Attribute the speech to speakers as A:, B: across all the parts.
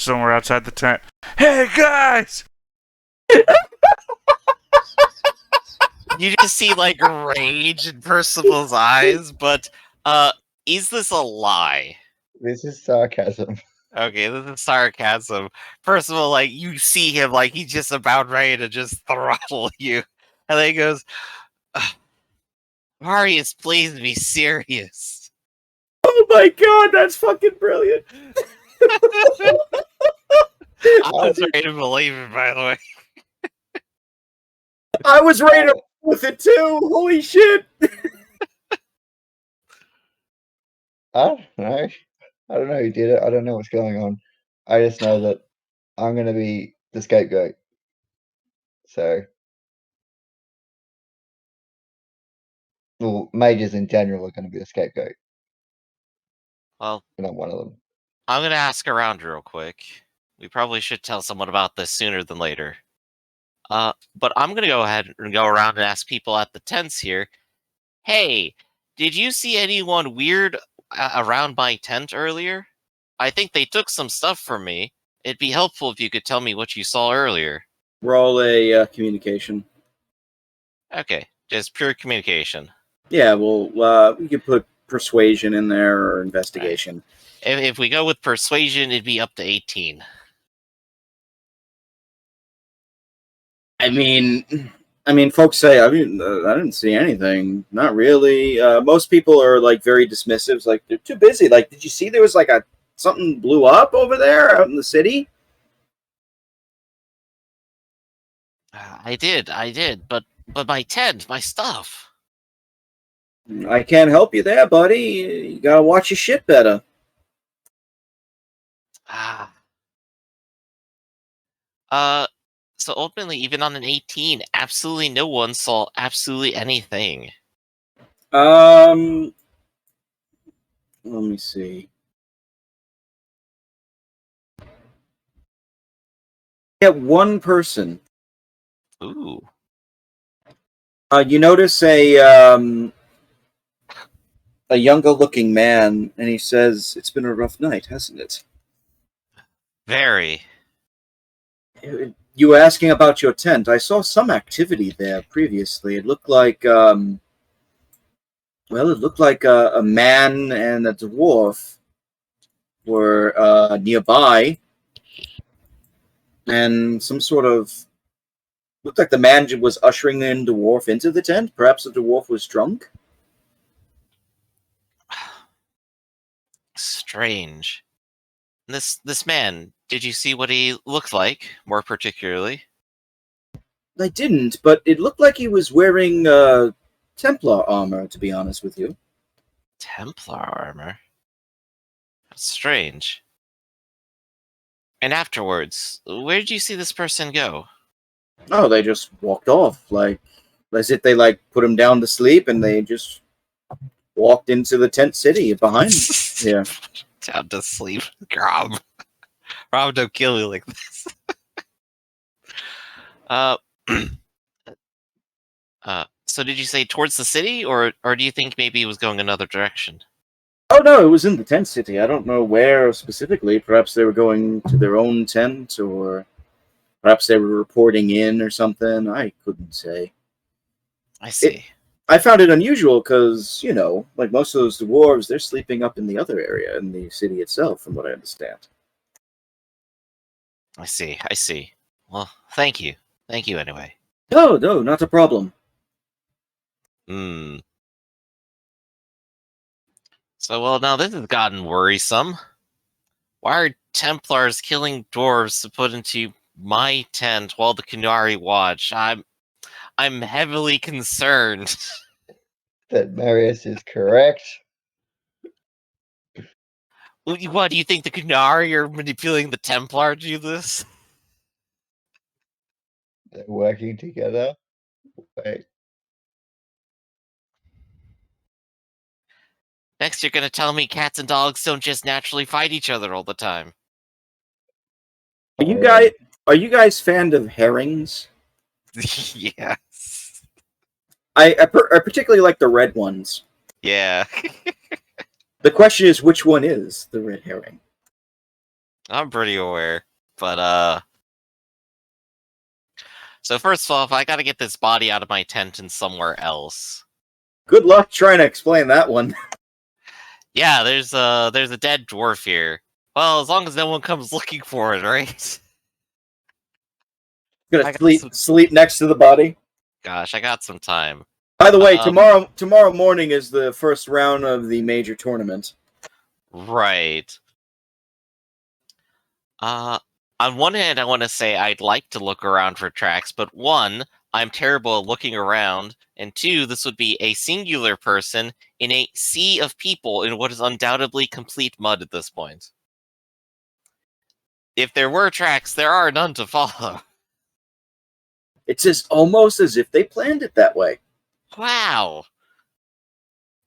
A: somewhere outside the tent. Hey guys!
B: You just see like rage in Percival's eyes, but is this a lie?
C: This is sarcasm.
B: Okay, this is sarcasm. Percival, like, you see him, like, he's just about ready to just throttle you. And then he goes, Marius, please be serious.
D: Oh my god, that's fucking brilliant.
B: I was ready to believe it, by the way.
D: I was ready to with it too. Holy shit.
C: I don't know who did it. I don't know what's going on. I just know that I'm going to be the scapegoat. So, well, mages in general are going to be the scapegoat.
B: Well,
C: You're not one of them.
B: I'm going to ask around real quick. We probably should tell someone about this sooner than later. But I'm going to go ahead and go around and ask people at the tents here, hey, did you see anyone weird around my tent earlier? I think they took some stuff from me. It'd be helpful if you could tell me what you saw earlier.
D: Roll a communication.
B: Okay, just pure communication.
D: Yeah, well, we could put persuasion in there or investigation.
B: If we go with persuasion, it'd be up to 18.
D: I mean, folks say, I didn't see anything. Not really. Most people are like very dismissive. It's like, they're too busy. Like, did you see there was like something blew up over there out in the city?
B: I did, but my tent, my stuff.
D: I can't help you there, buddy. You gotta watch your shit better.
B: So ultimately, even on an 18, absolutely no one saw absolutely anything.
D: Let me see. Yeah, one person.
B: Ooh.
D: You notice a younger-looking man, and he says, "It's been a rough night, hasn't it?"
B: Very.
D: You were asking about your tent. I saw some activity there previously. It looked like, a man and a dwarf were nearby, and some sort of looked like the man was ushering in dwarf into the tent. Perhaps the dwarf was drunk.
B: Strange. This man, did you see what he looked like, more particularly?
D: I didn't, but it looked like he was wearing Templar armor, to be honest with you.
B: Templar armor? That's strange. And afterwards, where did you see this person go?
D: Oh, they just walked off, like as if they put him down to sleep, and they just walked into the tent city behind here.
B: Down to sleep. Rob, don't kill me like this. So did you say towards the city, or do you think maybe he was going another direction?
D: Oh no, it was in the tent city. I don't know where specifically. Perhaps they were going to their own tent, or perhaps they were reporting in or something. I couldn't say.
B: I see.
D: I found it unusual because, like most of those dwarves, they're sleeping up in the other area in the city itself, from what I understand.
B: I see. Well, thank you. Thank you anyway.
D: No, not a problem.
B: So, well, now this has gotten worrisome. Why are Templars killing dwarves to put into my tent while the Kunari watch? I'm heavily concerned.
C: That Marius is correct.
B: What, do you think the Kunari are manipulating the Templar to do this?
C: They're working together. Wait.
B: Next, you're gonna tell me cats and dogs don't just naturally fight each other all the time.
D: Are you guys fans of herrings?
B: Yes.
D: I particularly like the red ones.
B: Yeah.
D: The question is, which one is the red herring?
B: I'm pretty aware. But, so first off, I gotta get this body out of my tent and somewhere else.
D: Good luck trying to explain that one.
B: Yeah, there's a dead dwarf here. Well, as long as no one comes looking for it, right? I
D: Gonna
B: got
D: sleep
B: some-
D: sleep next to the body.
B: Gosh, I got some time.
D: By the way,
B: Um,
D: tomorrow morning is the first round of the major tournament.
B: Right. On one hand, I want to say I'd like to look around for tracks, but one, I'm terrible at looking around, and two, this would be a singular person in a sea of people in what is undoubtedly complete mud at this point. If there were tracks, there are none to follow.
D: It's almost as if they planned it that way.
B: Wow.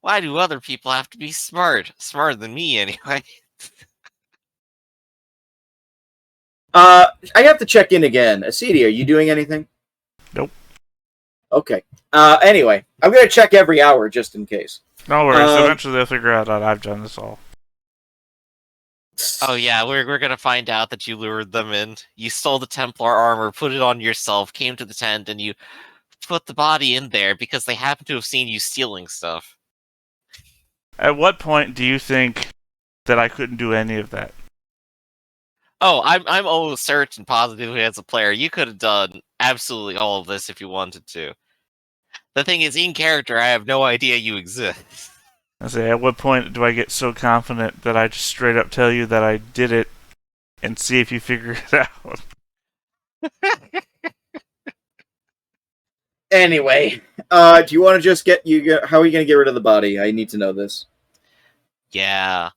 B: Why do other people have to be smart? Smarter than me, anyway.
D: I have to check in again. Acidi, are you doing anything?
A: Nope.
D: Okay. Anyway, I'm gonna check every hour just in case.
A: No worries. Eventually they'll figure out that I've done this all.
B: Oh yeah, we're gonna find out that you lured them in. You stole the Templar armor, put it on yourself, came to the tent, and you put the body in there because they happen to have seen you stealing stuff.
A: At what point do you think that I couldn't do any of that?
B: Oh, I'm almost certain, positively as a player, you could have done absolutely all of this if you wanted to. The thing is, in character, I have no idea you exist.
A: I say, at what point do I get so confident that I just straight up tell you that I did it and see if you figure it out?
D: Anyway, do you want to just how are you gonna get rid of the body? I need to know this.
B: Yeah.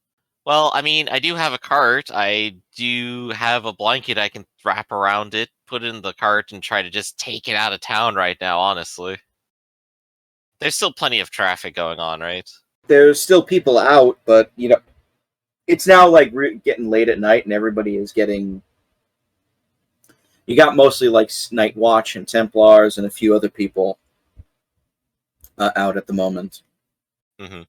B: Well, I mean, I do have a cart. I do have a blanket I can wrap around it, put it in the cart, and try to just take it out of town right now, honestly. There's still plenty of traffic going on, right?
D: There's still people out, but it's now like getting late at night, and everybody is getting. You got mostly like Night Watch and Templars and a few other people out at the moment.
B: Mm-hmm.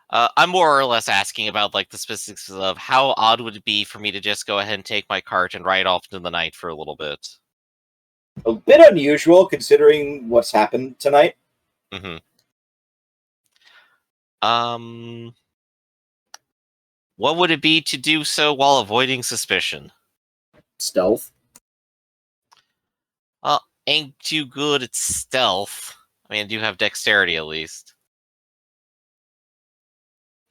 B: I'm more or less asking about like the specifics of how odd would it be for me to just go ahead and take my cart and ride off into the night for a little bit.
D: A bit unusual considering what's happened tonight.
B: Mm-hmm. What would it be to do so while avoiding suspicion?
D: Stealth.
B: Ain't too good at stealth. I mean, I do have dexterity at least.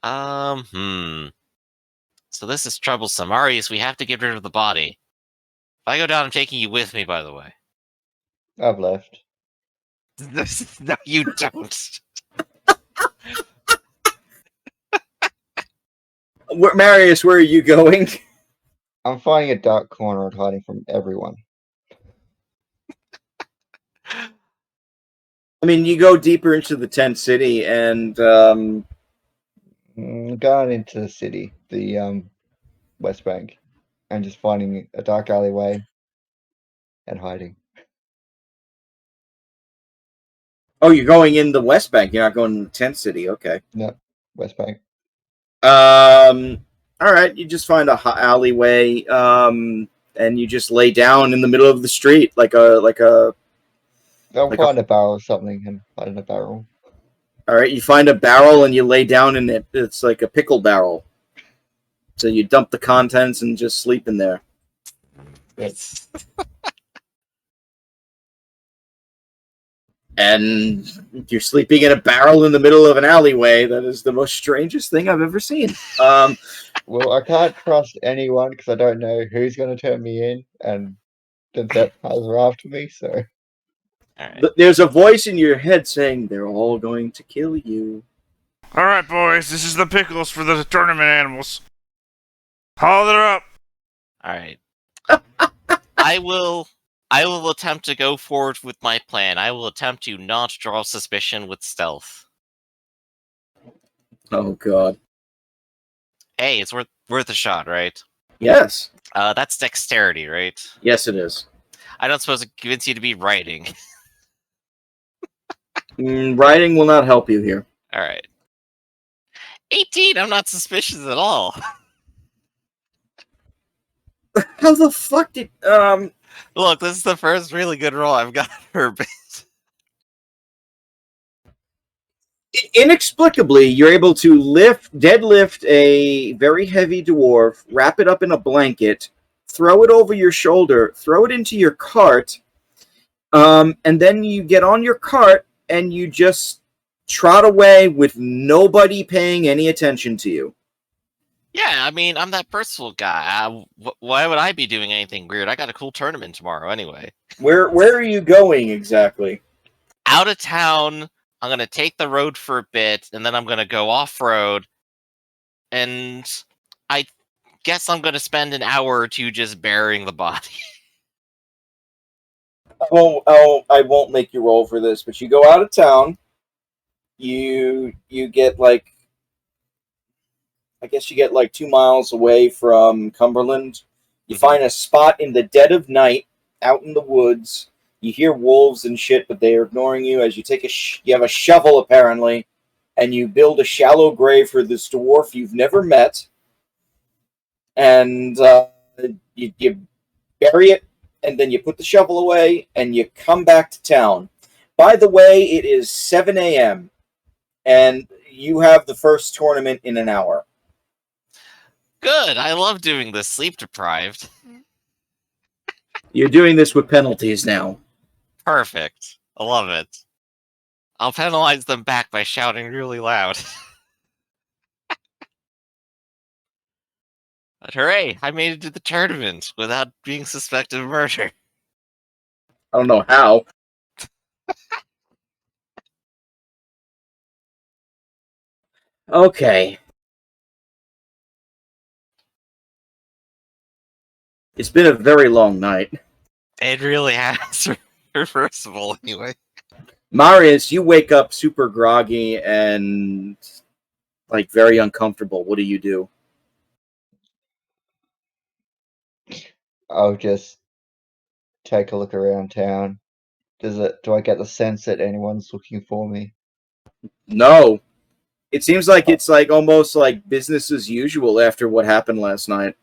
B: So this is troublesome. Arius, we have to get rid of the body. If I go down, I'm taking you with me, by the way.
C: I've left.
B: No, you don't.
D: Marius, where are you going?
C: I'm finding a dark corner and hiding from everyone.
D: I mean, you go deeper into the tent city, and
C: Going into the city, the West Bank, and just finding a dark alleyway and hiding.
D: oh, you're going in the West Bank. You're not going in the tent city. Okay.
C: No, West Bank.
D: All right. You just find a alleyway, and you just lay down in the middle of the street, like a.
C: I'll
D: Like
C: find a barrel or something and hide in a barrel.
D: All right, you find a barrel and you lay down in it. It's like a pickle barrel. So you dump the contents and just sleep in there.
C: Yes.
D: And you're sleeping in a barrel in the middle of an alleyway. That is the most strangest thing I've ever seen.
C: Well, I can't trust anyone because I don't know who's going to turn me in, and the vampires are after me, so...
B: All right.
D: There's a voice in your head saying they're all going to kill you.
A: Alright, boys, this is the pickles for the tournament animals. Haul it up!
B: Alright. I will attempt to go forward with my plan. I will attempt to not draw suspicion with stealth.
D: Oh God.
B: Hey, it's worth a shot, right?
D: Yes.
B: That's dexterity, right?
D: Yes, it is.
B: I don't suppose it convince you to be writing.
D: Writing will not help you here.
B: Alright. 18, I'm not suspicious at all.
D: How the fuck did
B: Look, this is the first really good roll I've got for a bit.
D: inexplicably you're able to deadlift a very heavy dwarf, wrap it up in a blanket, throw it over your shoulder, throw it into your cart, and then you get on your cart and you just trot away with nobody paying any attention to you.
B: Yeah, I mean, I'm that personal guy. Why would I be doing anything weird? I got a cool tournament tomorrow anyway.
D: Where are you going exactly?
B: Out of town, I'm going to take the road for a bit, and then I'm going to go off-road, and I guess I'm going to spend an hour or two just burying the body.
D: I won't make you roll for this, but you go out of town, you get like, I guess you get like 2 miles away from Cumberland. You find a spot in the dead of night, out in the woods. You hear wolves and shit, but they are ignoring you as you take you have a shovel apparently, and you build a shallow grave for this dwarf you've never met, and you bury it, and then you put the shovel away, and you come back to town. By the way, it is 7 a.m., and you have the first tournament in an hour.
B: Good, I love doing this, sleep deprived.
D: You're doing this with penalties now.
B: Perfect. I love it. I'll penalize them back by shouting really loud. But hooray, I made it to the tournament without being suspected of murder.
D: I don't know how. Okay. It's been a very long night.
B: It really has. Reversible, anyway.
D: Marius, you wake up super groggy and like very uncomfortable. What do you do?
C: I'll just take a look around town. Do I get the sense that anyone's looking for me?
D: No. It seems like it's like almost like business as usual after what happened last night.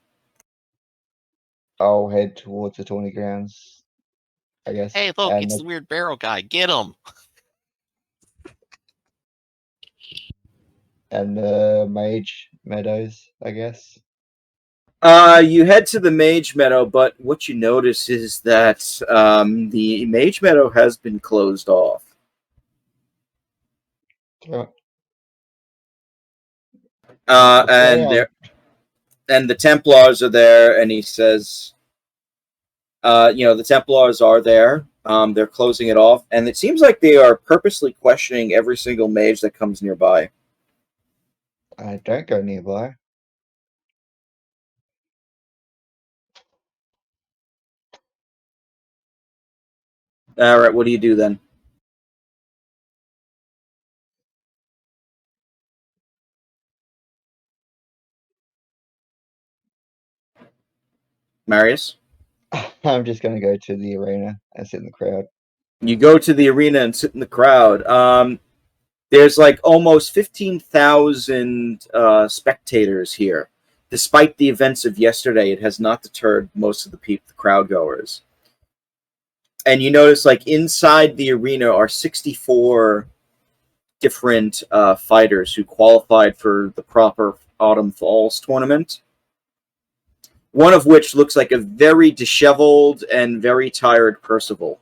C: I'll head towards the tourney grounds, I guess.
B: Hey, look,
C: and
B: it's the weird barrel guy. Get him!
C: the mage meadows, I guess.
D: You head to the Mage Meadow, but what you notice is that the Mage Meadow has been closed off.
C: Oh,
D: And the Templars are there, and he says, the Templars are there. They're closing it off, and it seems like they are purposely questioning every single mage that comes nearby.
C: I don't go nearby.
D: All right, what do you do then? Marius?
C: I'm just going to go to the arena and sit in the crowd.
D: You go to the arena and sit in the crowd. There's like almost 15,000 spectators here. Despite the events of yesterday, it has not deterred most of the crowd goers. And you notice, like, inside the arena are 64 different fighters who qualified for the proper Autumn Falls tournament. One of which looks like a very disheveled and very tired Percival.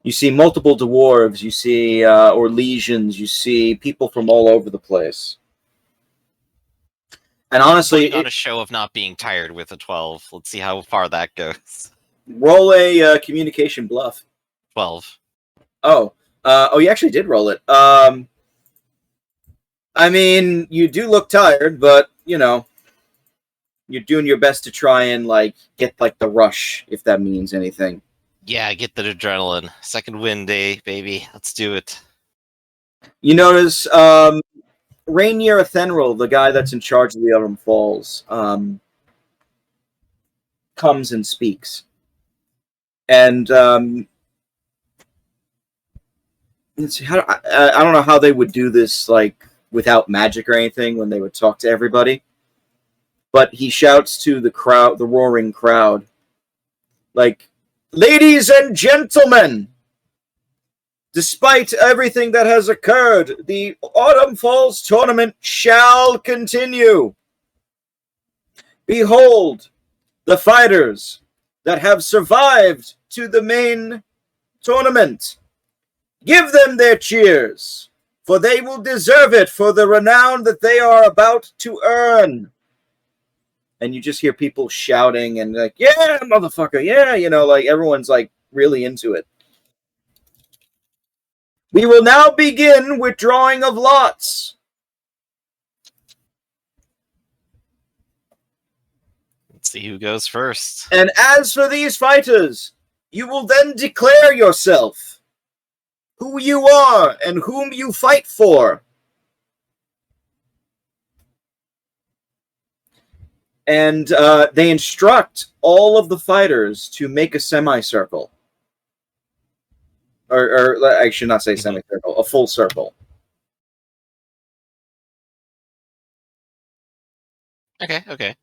D: You see multiple dwarves, you see Orlesians, you see people from all over the place. And honestly,
B: on a show of not being tired with a 12. Let's see how far that goes.
D: Roll a communication bluff.
B: 12.
D: Oh, you actually did roll it. I mean, you do look tired, but you're doing your best to try and like get like the rush, if that means anything.
B: Yeah, get the adrenaline. Second win day, baby. Let's do it.
D: You notice Rainier Athenril, the guy that's in charge of the Autumn Falls, comes and speaks. And let's see, I don't know how they would do this like without magic or anything when they would talk to everybody. But he shouts to the crowd, the roaring crowd, like, "Ladies and gentlemen, despite everything that has occurred, the Autumn Falls tournament shall continue. Behold, the fighters that have survived to the main tournament. Give them their cheers, for they will deserve it for the renown that they are about to earn." And you just hear people shouting and like, "Yeah, motherfucker, yeah," like everyone's like really into it. We will now begin with drawing of lots.
B: Let's see who goes first.
D: And as for these fighters, you will then declare yourself, who you are and whom you fight for. And they instruct all of the fighters to make a semicircle. Or I should not say semicircle, a full circle.
B: Okay.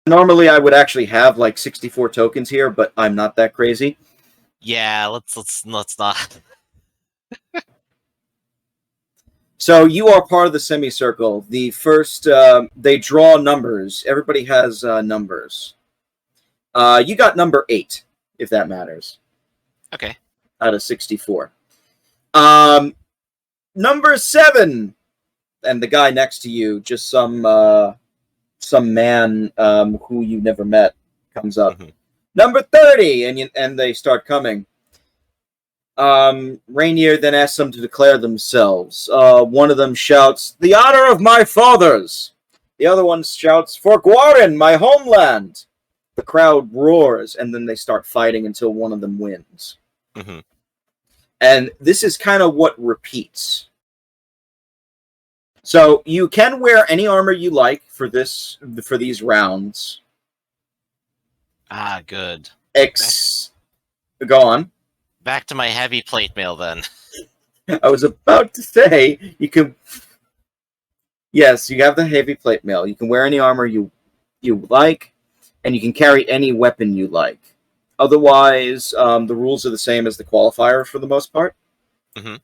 D: Normally I would actually have like 64 tokens here, but I'm not that crazy.
B: Yeah, let's not.
D: So you are part of the semicircle. The first, they draw numbers. Everybody has numbers. You got number 8, if that matters.
B: Okay.
D: Out of 64. Number 7, and the guy next to you, just some man who you never met, comes up.
B: Mm-hmm.
D: Number 30, and they start coming. Rainier then asks them to declare themselves. One of them shouts, "The honor of my fathers." The other one shouts, "For Guarin, my homeland." The crowd roars, and then they start fighting until one of them wins.
B: Mm-hmm.
D: And this is kind of what repeats. So you can wear any armor you like for these rounds.
B: Ah, good.
D: Go on.
B: Back to my heavy plate mail then.
D: I was about to say you can. Yes, you have the heavy plate mail. You can wear any armor you like, and you can carry any weapon you like. Otherwise, the rules are the same as the qualifier for the most part.
B: Mm-hmm.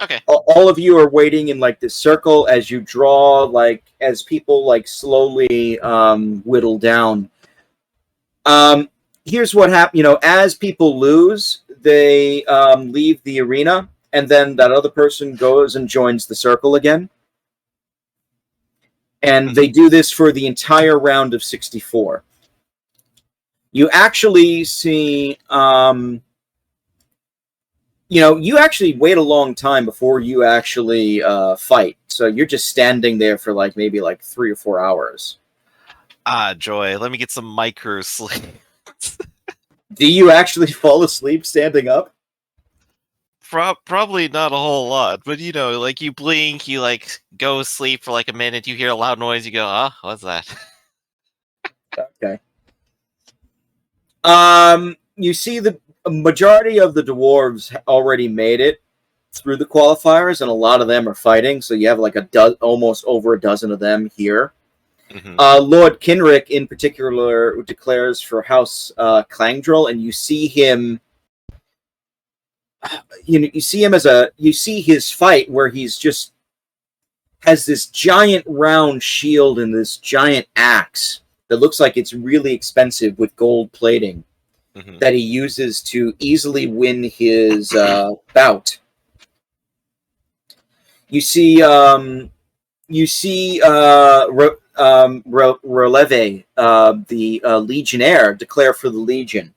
B: Okay.
D: All of you are waiting in like this circle as you draw, like as people like slowly whittle down. Here's what happened. As people lose, they leave the arena, and then that other person goes and joins the circle again. And they do this for the entire round of 64. You actually see, you actually wait a long time before you actually fight. So you're just standing there for like maybe like 3 or 4 hours.
B: Ah, joy. Let me get some micro sleep.
D: Do you actually fall asleep standing up?
B: Probably not a whole lot, but like you blink, you like go sleep for like a minute, you hear a loud noise, you go, "Oh, what's that?"
D: Okay. You see the majority of the dwarves already made it through the qualifiers, and a lot of them are fighting. So you have like almost over a dozen of them here.
B: Mm-hmm.
D: Lord Kinrick, in particular, declares for House Clangdrill, and you see him. You see his fight where he's just has this giant round shield and this giant axe that looks like it's really expensive with gold plating. Mm-hmm. That he uses to easily win his bout. You see Releve, the Legionnaire, declare for the Legion,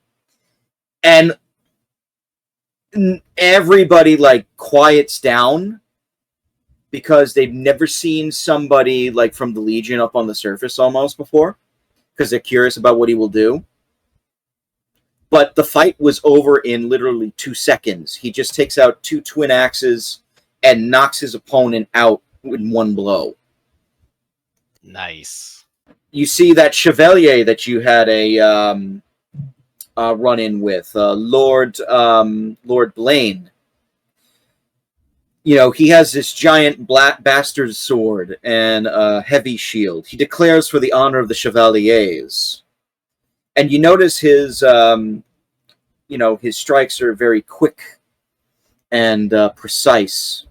D: and everybody like quiets down because they've never seen somebody like from the Legion up on the surface almost before, because they're curious about what he will do. But the fight was over in literally 2 seconds. He just takes out 2 twin axes and knocks his opponent out in 1 blow.
B: Nice.
D: You see that Chevalier that you had a run-in with, Lord Blaine. he has this giant black bastard sword and a heavy shield. He declares for the honor of the Chevaliers. And you notice his strikes are very quick and precise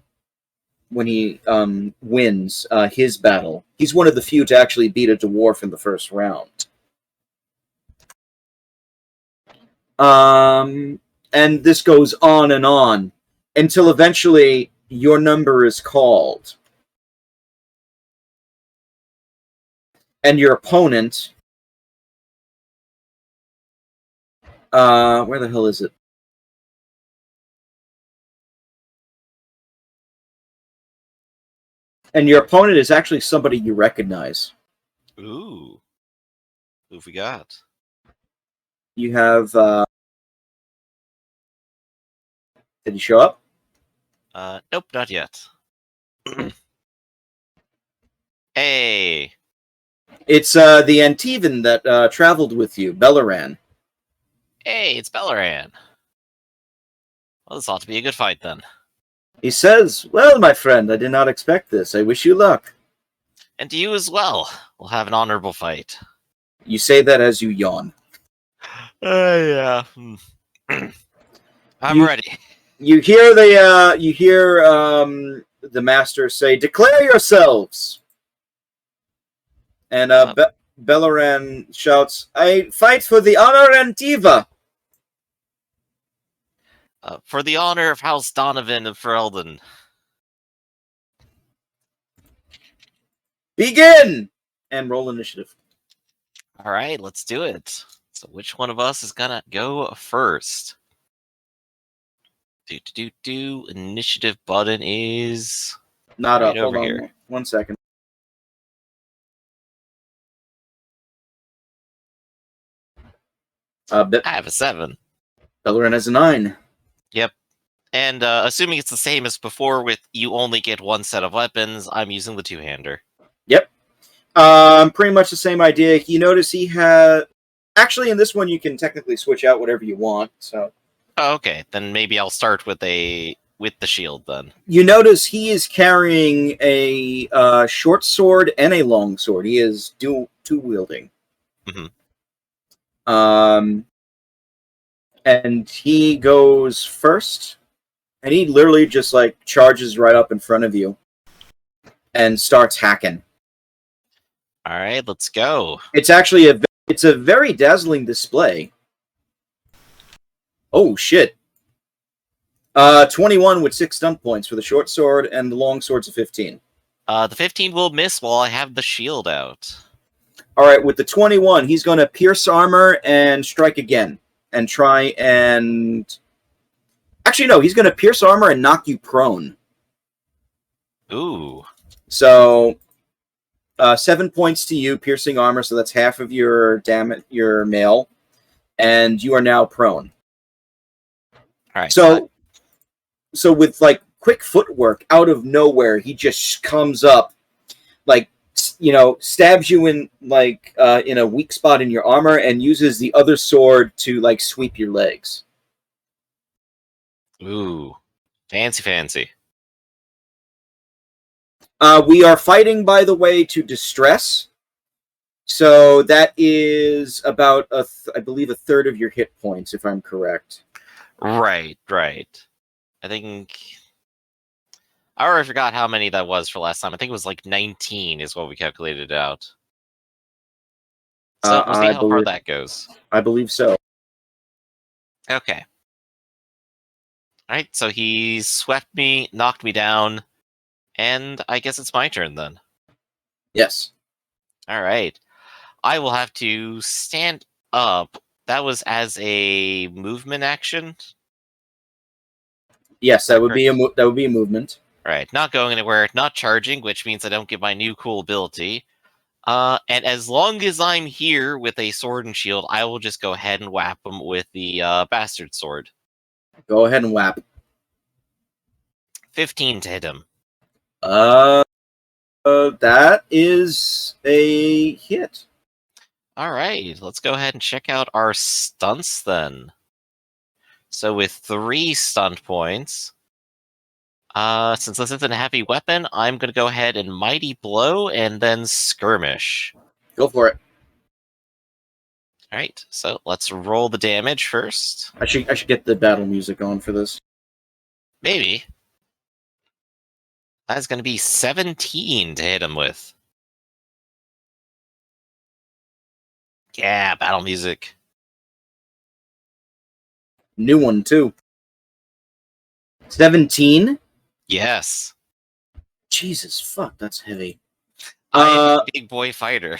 D: when he wins his battle. He's one of the few to actually beat a dwarf in the first round. And this goes on and on until eventually your number is called. And your opponent... where the hell is it? And your opponent is actually somebody you recognize.
B: Ooh. Who have we got?
D: You have... Did he show up?
B: Nope, not yet. Hey!
D: It's the Antivan that traveled with you, Belleran.
B: Hey, it's Belleran. Well, this ought to be a good fight, then.
D: He says, "Well, my friend, I did not expect this. I wish you luck."
B: And to you as well. We'll have an honorable fight.
D: You say that as you yawn.
B: Yeah. I'm
D: You-
B: ready.
D: You hear the master say, "Declare yourselves." And Belleran shouts, "I fight for the honor and Tiva."
B: For the honor of House Donovan of Ferelden.
D: Begin! And roll initiative.
B: All right, let's do it. So which one of us is gonna go first? Initiative button is
D: Not
B: right
D: up. Hold
B: over
D: on
B: here.
D: 1 second.
B: I have a 7.
D: Belleran has a 9.
B: And assuming it's the same as before with you only get one set of weapons, I'm using the two-hander.
D: Yep. Pretty much the same idea. You notice he had... Actually, in this one, you can technically switch out whatever you want, so...
B: Oh, okay, then maybe I'll start with the shield then.
D: You notice he is carrying a short sword and a long sword. He is two-wielding.
B: Mhm.
D: And he goes first, and he literally just like charges right up in front of you and starts hacking.
B: All right, let's go.
D: It's actually a very dazzling display. Oh shit! 21 with 6 stun points for the short sword, and the long sword's a 15.
B: The 15 will miss while I have the shield out.
D: All right, with the 21, he's going to pierce armor and strike again, and try and... Actually, no, he's going to pierce armor and knock you prone.
B: Ooh.
D: So, 7 points to you, piercing armor, so that's half of your your mail, and you are now prone.
B: All right.
D: So with like quick footwork, out of nowhere, he just comes up, like, stabs you in like in a weak spot in your armor, and uses the other sword to like sweep your legs.
B: Ooh. Fancy.
D: We are fighting, by the way, to distress. So that is about I believe a third of your hit points, if I'm correct.
B: Right. I think I already forgot how many that was for last time. I think it was like 19 is what we calculated it out. So we'll see how far that goes.
D: I believe so.
B: Okay. Alright, so he swept me, knocked me down, and I guess it's my turn then.
D: Yes.
B: Alright. I will have to stand up. That was as a movement action.
D: Yes, that would be a movement.
B: Right, not going anywhere, not charging, which means I don't get my new cool ability. And as long as I'm here with a sword and shield, I will just go ahead and whap him with the bastard sword.
D: Go ahead and whap.
B: 15 to hit him.
D: That is a hit.
B: Alright, let's go ahead and check out our stunts then. So with 3 stunt points, Since this isn't a heavy weapon, I'm going to go ahead and Mighty Blow and then Skirmish.
D: Go for it.
B: Alright, so let's roll the damage first.
D: I should get the battle music on for this.
B: Maybe. That's going to be 17 to hit him with. Yeah, battle music.
D: New one, too. 17?
B: Yes.
D: Jesus, fuck, that's heavy.
B: I am a big boy fighter.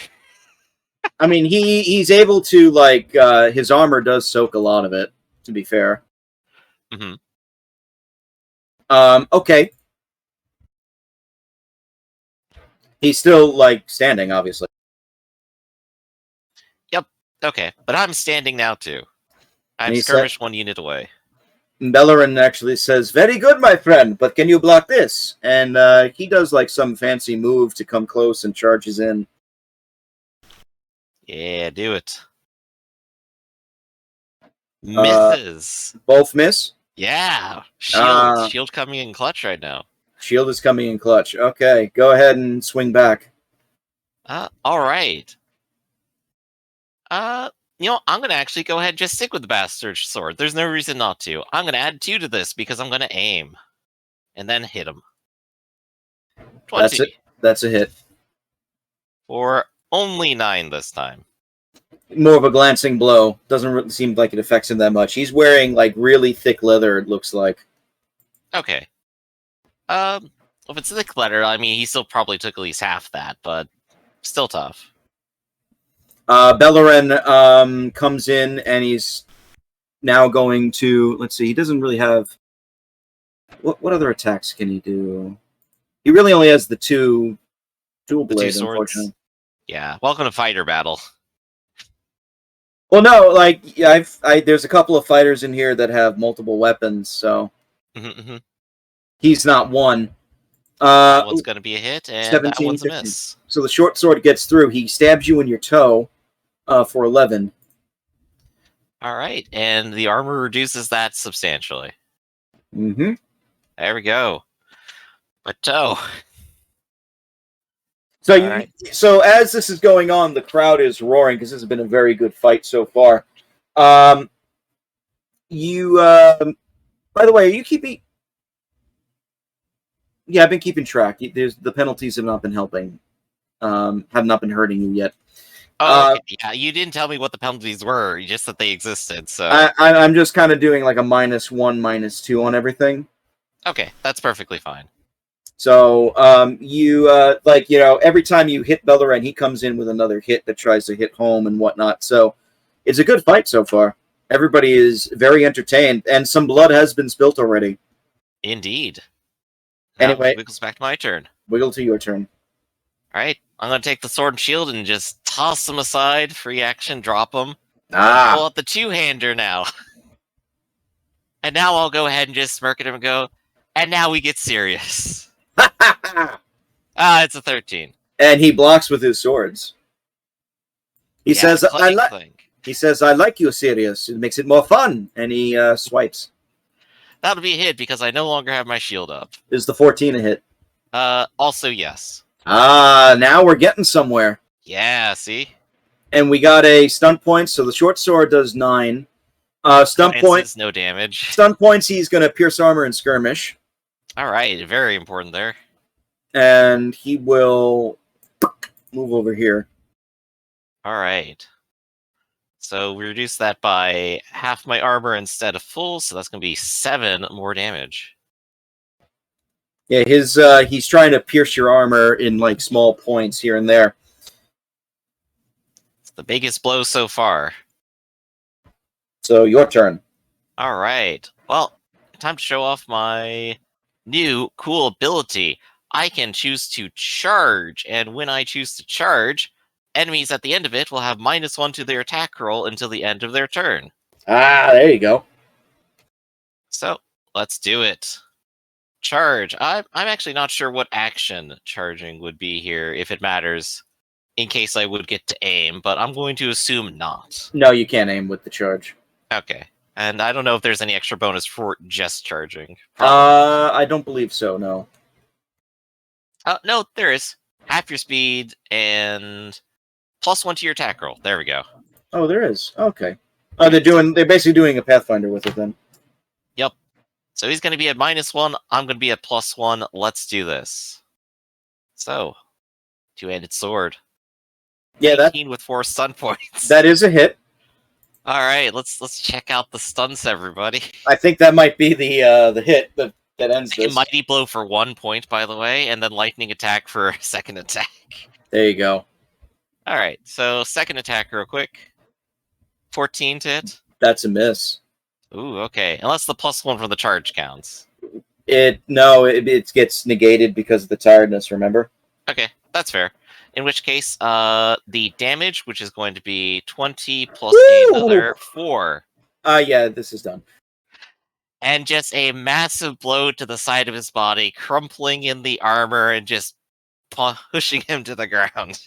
D: I mean, he's able to, like, his armor does soak a lot of it, to be fair.
B: Mm-hmm.
D: Okay. He's still, like, standing, obviously.
B: Yep, okay. But I'm standing now, too.
D: And
B: I'm
D: he
B: skirmished 1 unit away.
D: Bellerin actually says, "Very good, my friend, but can you block this?" And he does, like, some fancy move to come close and charges in.
B: Yeah, do it. Misses.
D: Both miss.
B: Yeah. Shield. Shield coming in clutch right now.
D: Shield is coming in clutch. Okay, go ahead and swing back.
B: Alright. You know, I'm going to actually go ahead and just stick with the bastard sword. There's no reason not to. I'm going to add 2 to this because I'm going to aim. And then hit him. 20.
D: That's it. That's a hit.
B: For only 9 this time.
D: More of a glancing blow. Doesn't really seem like it affects him that much. He's wearing, like, really thick leather, it looks like.
B: Okay. If it's thick leather, I mean, he still probably took at least half that, but still tough.
D: Bellerin comes in, and he's now going to... Let's see, he doesn't really have... What other attacks can he do? He really only has the 2 dual blades, unfortunately.
B: Yeah, welcome to fighter battle.
D: Well, no, like, there's a couple of fighters in here that have multiple weapons, so...
B: Mm-hmm.
D: He's not one.
B: That one's going to be a hit, and
D: 17,
B: that one's a
D: 15.
B: miss.
D: So the short sword gets through. He stabs you in your toe for 11.
B: All right, and the armor reduces that substantially.
D: Mm-hmm.
B: There we go. But toe.
D: So so as this is going on, the crowd is roaring because this has been a very good fight so far. By the way, are you keeping... Yeah, I've been keeping track. The penalties have not been helping. Have not been hurting you yet.
B: Oh, okay. Yeah, you didn't tell me what the penalties were, just that they existed. So
D: I'm just kind of doing like a -1, -2 on everything.
B: Okay, that's perfectly fine.
D: So every time you hit Bellerin, he comes in with another hit that tries to hit home and whatnot. So it's a good fight so far. Everybody is very entertained, and some blood has been spilt already.
B: Indeed. Now
D: Anyway,
B: it wiggles back to my turn.
D: Wiggle to your turn.
B: All right, I'm going to take the sword and shield and just toss them aside. Free action, drop them. Pull out the 2-hander now. And now I'll go ahead and just smirk at him and go, and now we get serious. It's a 13.
D: And he blocks with his swords. He says, He says, "I like you serious. It makes it more fun." And he swipes.
B: That'll be a hit because I no longer have my shield up.
D: Is the 14 a hit?
B: Also yes.
D: Now we're getting somewhere.
B: Yeah, see?
D: And we got a stun point, so the short sword does 9. Stun points,
B: no damage.
D: Stun points, he's going to pierce armor and skirmish.
B: All right, very important there.
D: And he will move over here.
B: All right. So we reduce that by half my armor instead of full, so that's going to be 7 more damage.
D: Yeah, he's trying to pierce your armor in like small points here and there.
B: It's the biggest blow so far.
D: So your turn.
B: All right. Well, time to show off my new cool ability. I can choose to charge, and when I choose to charge, enemies at the end of it will have -1 to their attack roll until the end of their turn.
D: There you go.
B: So let's do it. Charge. I'm actually not sure what action charging would be here, if it matters, in case I would get to aim, but I'm going to assume not.
D: No, you can't aim with the charge.
B: Okay. And I don't know if there's any extra bonus for just charging.
D: I don't believe so. No.
B: No, there is. Half your speed and +1 to your attack roll. There we go.
D: Oh, there is. Okay. Oh, they're basically doing a Pathfinder with it then.
B: Yep. So he's going to be at -1. I'm going to be at +1. Let's do this. So, two-handed sword.
D: Yeah,
B: 18 with 4 stun points.
D: that is a hit.
B: All right, let's check out the stuns, everybody.
D: I think that might be the hit that ends
B: A
D: this.
B: mighty blow for 1 point, by the way, and then lightning attack for a second attack.
D: There you go.
B: All right, so second attack real quick. 14 to hit.
D: That's a miss.
B: Ooh, okay. Unless the +1 from the charge counts.
D: It gets negated because of the tiredness. Remember?
B: Okay, that's fair. In which case, the damage, which is going to be 20 plus another 4.
D: Yeah, this is done.
B: And just a massive blow to the side of his body, crumpling in the armor and just pushing him to the ground.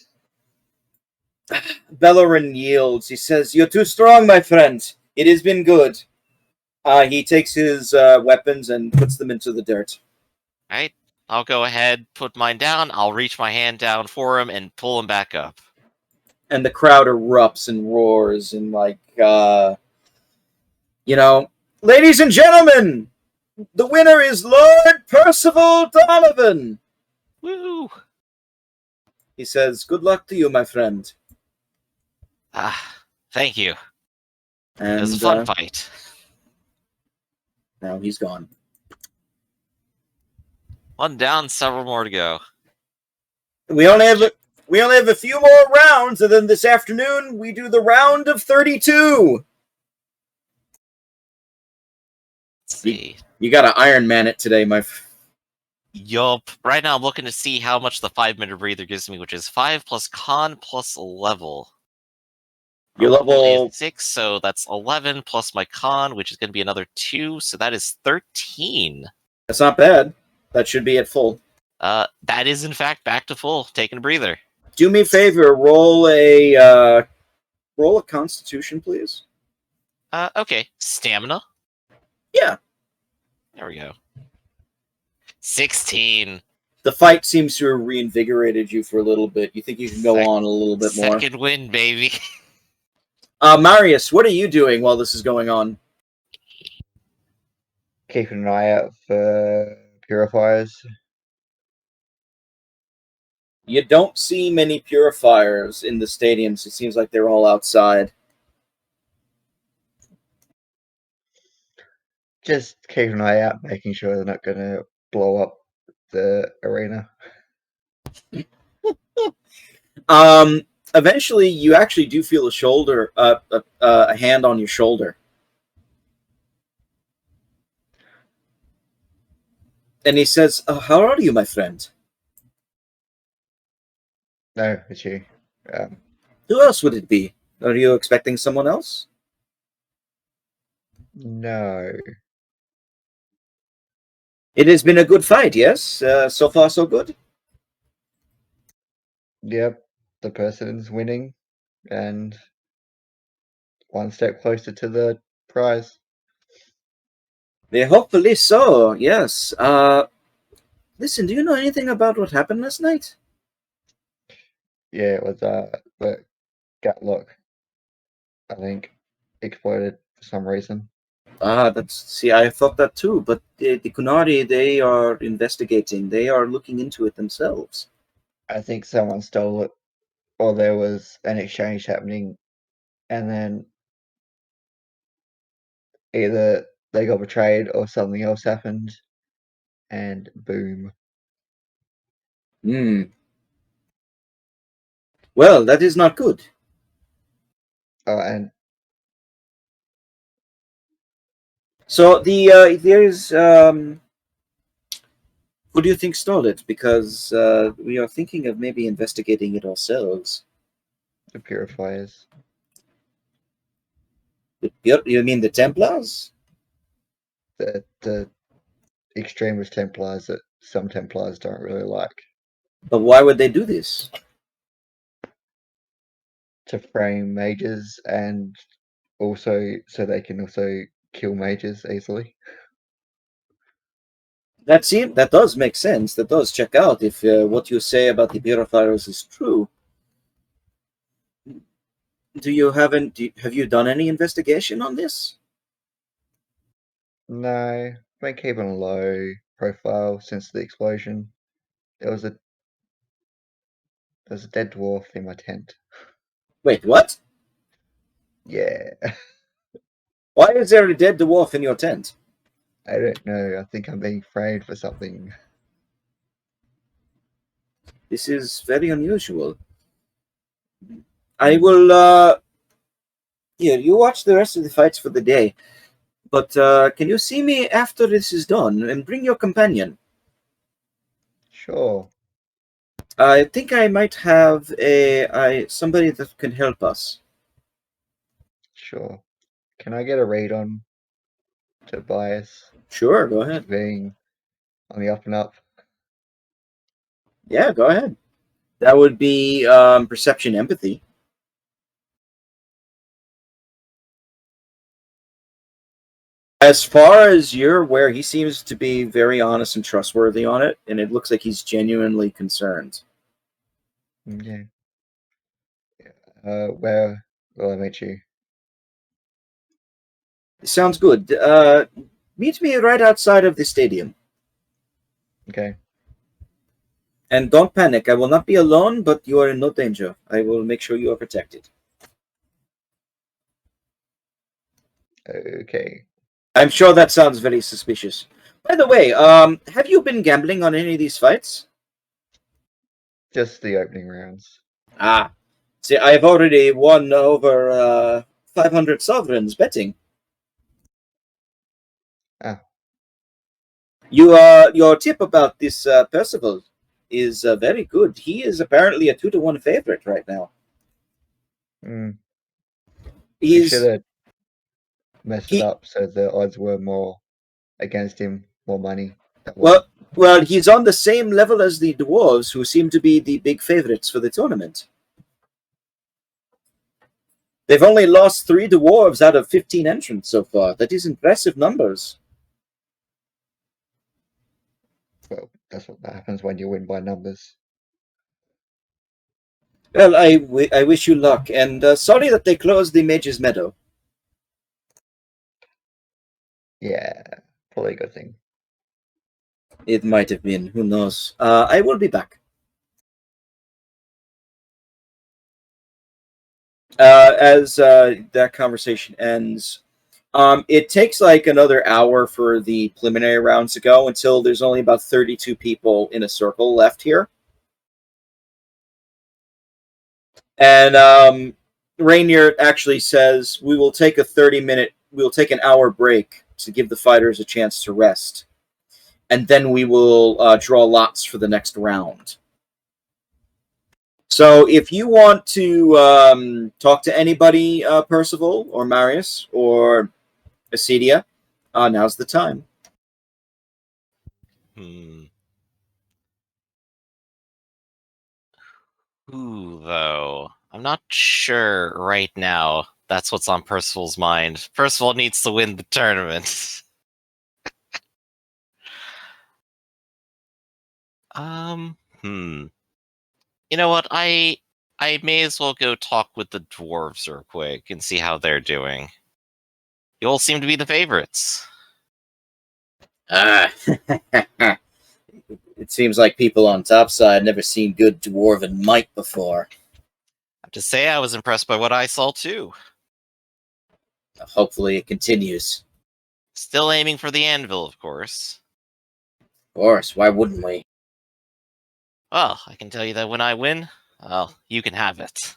D: Bellerin yields. He says, "You're too strong, my friend. It has been good." He takes his weapons and puts them into the dirt.
B: Right? I'll go ahead, put mine down. I'll reach my hand down for him and pull him back up.
D: And the crowd erupts and roars and ladies and gentlemen, the winner is Lord Percival Donovan.
B: Woo!
D: He says, "Good luck to you, my friend."
B: Thank you.
D: And
B: It was a fun fight.
D: Now he's gone.
B: One down, several more to go.
D: We only have a few more rounds, and then this afternoon we do the round of 32.
B: Let's see.
D: You got to Iron Man it today,
B: Yup. Right now I'm looking to see how much the 5-minute breather gives me, which is 5 plus con plus level.
D: Your level
B: 6, so that's 11 plus my con, which is going to be another 2, so that is 13.
D: That's not bad. That should be at full.
B: That is in fact back to full. Taking a breather.
D: Do me a favor, roll a Constitution, please.
B: Okay. Stamina.
D: Yeah.
B: There we go. 16.
D: The fight seems to have reinvigorated you for a little bit. You think you can go on a little bit more?
B: Second win, baby.
D: Marius, what are you doing while this is going on?
C: Keeping an eye out for purifiers.
D: You don't see many purifiers in the stadiums. It seems like they're all outside.
C: Just keeping an eye out, making sure they're not going to blow up the arena.
D: Eventually, you actually do feel a hand on your shoulder. And he says, "How are you, my friend?"
C: No, it's you.
D: Who else would it be? Are you expecting someone else?
C: No.
D: It has been a good fight, yes? So far, so good?
C: Yep, the person's winning and one step closer to the prize.
D: Yeah, hopefully so, yes. Listen, do you know anything about what happened last night?
C: Yeah, it was the Gatlock, I think, exploded for some reason.
D: I thought that too, but the Kunari, they are investigating. They are looking into it themselves.
C: I think someone stole it, or there was an exchange happening, and then either they got betrayed or something else happened, and boom.
D: Well, that is not good.
C: Oh, and
D: so there's who do you think stole it? Because we are thinking of maybe investigating it ourselves.
C: the purifiers.
D: You mean the Templars?
C: The extremist Templars that some Templars don't really like.
D: But why would they do this?
C: To frame mages, and also so they can also kill mages easily.
D: That does make sense. That does check out if what you say about the purifiers is true. Have you done any investigation on this?
C: No, been keeping a low profile since the explosion. There was a dead dwarf in my tent.
D: Wait, what?
C: Yeah,
D: Why is there a dead dwarf in your tent?
C: I don't know. I think I'm being framed for something.
D: This is very unusual. I will, here, you watch the rest of the fights for the day. But can you see me after this is done and bring your companion?
C: Sure.
D: I think I might have somebody that can help us.
C: Sure. Can I get a read on Tobias
D: Sure, go ahead.
C: being on the up and up?
D: Yeah, go ahead. That would be perception empathy. As far as you're aware, he seems to be very honest and trustworthy on it, and it looks like he's genuinely concerned.
C: Yeah. Where will I meet you?
D: Sounds good. Meet me right outside of the stadium.
C: Okay.
D: And don't panic. I will not be alone, but you are in no danger. I will make sure you are protected.
C: Okay.
D: I'm sure that sounds very suspicious. By the way, have you been gambling on any of these fights?
C: Just the opening rounds.
D: Ah, see, I've already won over 500 sovereigns betting.
C: Ah.
D: Your tip about this Percival is very good. He is apparently a 2-1 favorite right now.
C: You should
D: He's
C: have messed it up so the odds were more against him, more money.
D: well, he's on the same level as the dwarves, who seem to be the big favorites for the tournament. They've only lost 3 dwarves out of 15 entrants so far. That is impressive numbers.
C: Well, that's what happens when you win by numbers.
D: Well, I wish you luck, and sorry that they closed the Mage's Meadow.
C: Yeah, probably a good thing.
D: It might have been. Who knows? I will be back. As that conversation ends, it takes like another hour for the preliminary rounds to go until there's only about 32 people in a circle left here. And Rainier actually says, we'll take an hour break to give the fighters a chance to rest. And then we will draw lots for the next round. So if you want to talk to anybody, Percival or Marius or Acedia, now's the time.
B: Who, though? I'm not sure right now. That's what's on Percival's mind. Percival needs to win the tournament. You know what? I may as well go talk with the dwarves real quick and see how they're doing. You all seem to be the favorites.
D: It seems like people on topside never seen good dwarven might before.
B: I have to say, I was impressed by what I saw too.
D: Hopefully it continues.
B: Still aiming for the anvil, of course.
D: Of course, why wouldn't we?
B: Well, I can tell you that when I win, well, you can have it.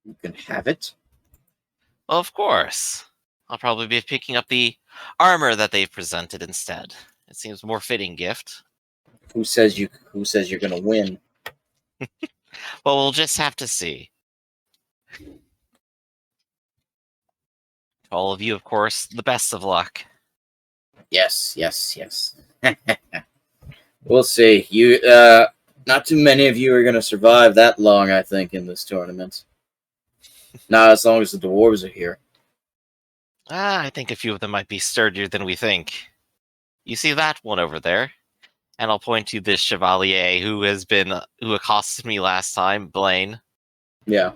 D: You can have it?
B: Well, of course. I'll probably be picking up the armor that they've presented instead. It seems a more fitting gift.
D: Who says you're gonna win?
B: Well, we'll just have to see. To all of you, of course, the best of luck.
D: Yes. We'll see. Not too many of you are going to survive that long, I think, in this tournament. Not as long as the dwarves are here.
B: I think a few of them might be sturdier than we think. You see that one over there? And I'll point to this chevalier who accosted me last time, Blaine.
D: Yeah.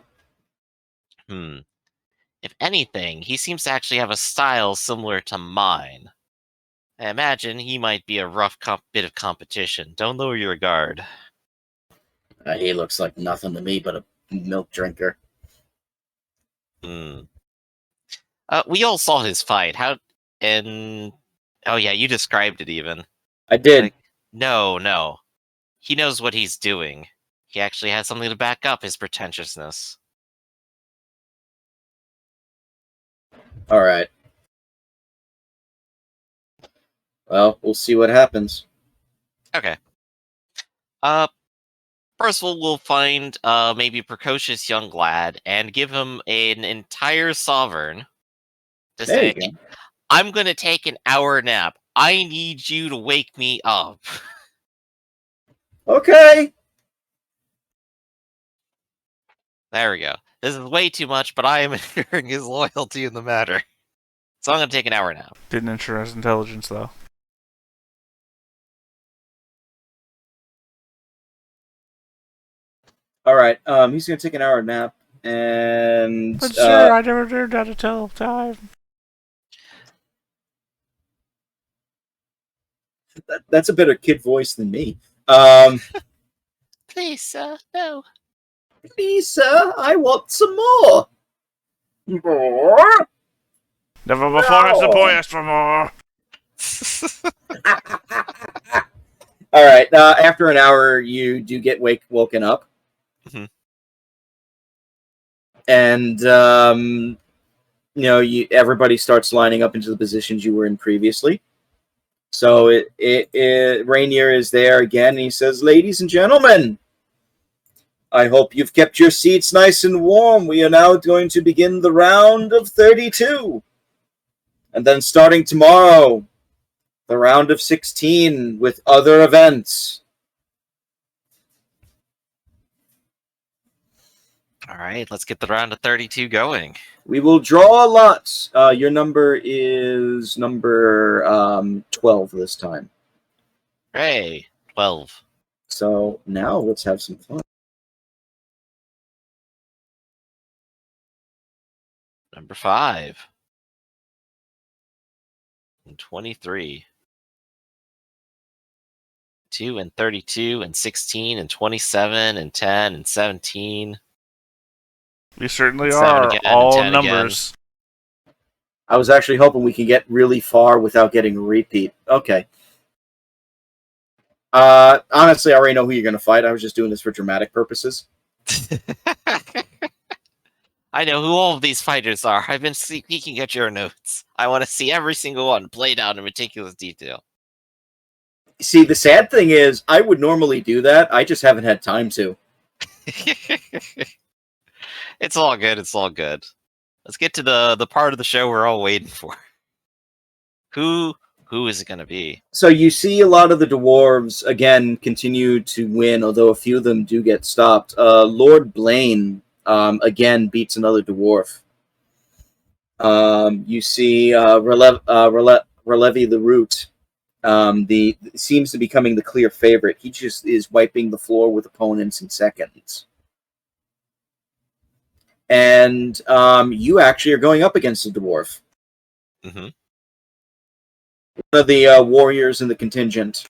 B: If anything, he seems to actually have a style similar to mine. I imagine he might be a rough bit of competition. Don't lower your guard.
D: He looks like nothing to me but a milk drinker.
B: We all saw his fight. Oh yeah, you described it even.
D: I did.
B: No. He knows what he's doing. He actually has something to back up his pretentiousness.
D: All right. Well, we'll see what happens.
B: Okay. First of all, we'll find maybe a precocious young lad and give him an entire sovereign to
D: There you
B: say,
D: go.
B: I'm gonna take an hour nap. I need you to wake me up.
D: Okay.
B: There we go. This is way too much, but I am ensuring his loyalty in the matter. So I'm gonna take an hour nap.
A: Didn't ensure his intelligence, though.
D: All right. He's gonna take an hour nap, and
A: But sir, I never learned how to tell time.
D: that's a better kid voice than me.
B: Please, sir, no.
D: Please, sir, I want some more.
A: Never before has the boy asked for more.
D: All right. After an hour, you do get woken up, and everybody starts lining up into the positions you were in previously. So Rainier is there again, and he says, "Ladies and gentlemen, I hope you've kept your seats nice and warm. We are now going to begin the round of 32. And then starting tomorrow, the round of 16 with other events."
B: All right, let's get the round of 32 going.
D: We will draw lots. Your number is number 12 this time.
B: Hey, 12.
D: So now let's have some fun.
B: Number 5. And 23. 2 and 32 and 16 and 27 and 10 and 17.
A: We certainly
B: Seven
A: are
B: again,
A: all
B: 10
A: numbers.
D: I was actually hoping we could get really far without getting a repeat. Okay. Honestly, I already know who you're going to fight. I was just doing this for dramatic purposes.
B: I know who all of these fighters are. I've been peeking at your notes. I want to see every single one played out in meticulous detail.
D: See, the sad thing is, I would normally do that. I just haven't had time to.
B: It's all good. It's all good. Let's get to the part of the show we're all waiting for. Who is it going to be?
D: So you see a lot of the dwarves, again, continue to win, although a few of them do get stopped. Lord Blaine, again, beats another dwarf. You see Relevi the Root, seems to be becoming the clear favorite. He just is wiping the floor with opponents in seconds. And you actually are going up against a dwarf.
B: Mm-hmm.
D: One of the warriors in the contingent.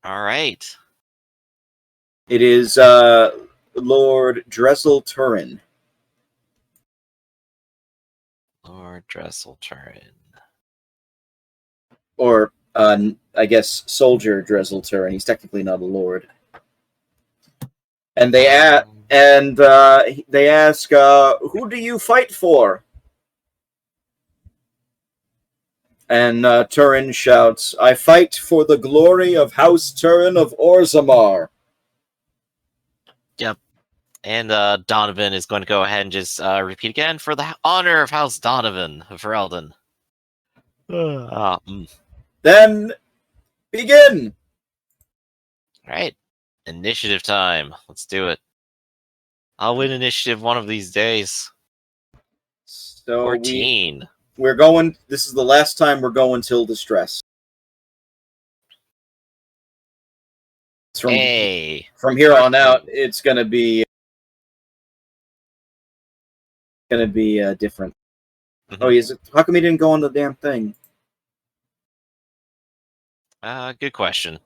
B: All right.
D: It is Lord Dressel Turin.
B: Lord Dressel Turin.
D: Or, I guess, Soldier Dressel Turin. He's technically not a lord. And they ask, who do you fight for? And Turin shouts, "I fight for the glory of House Turin of Orzammar."
B: Yep. And Donovan is going to go ahead and just repeat again, "For the honor of House Donovan of Ferelden."
D: Then begin.
B: Alright. Initiative time. Let's do it. I'll win initiative one of these days.
D: So
B: 14.
D: we're going. This is the last time we're going till distress.
B: Hey.
D: From here on out, it's gonna be different.
B: Mhm.
D: Oh, is it? How come he didn't go on the damn thing?
B: Good question.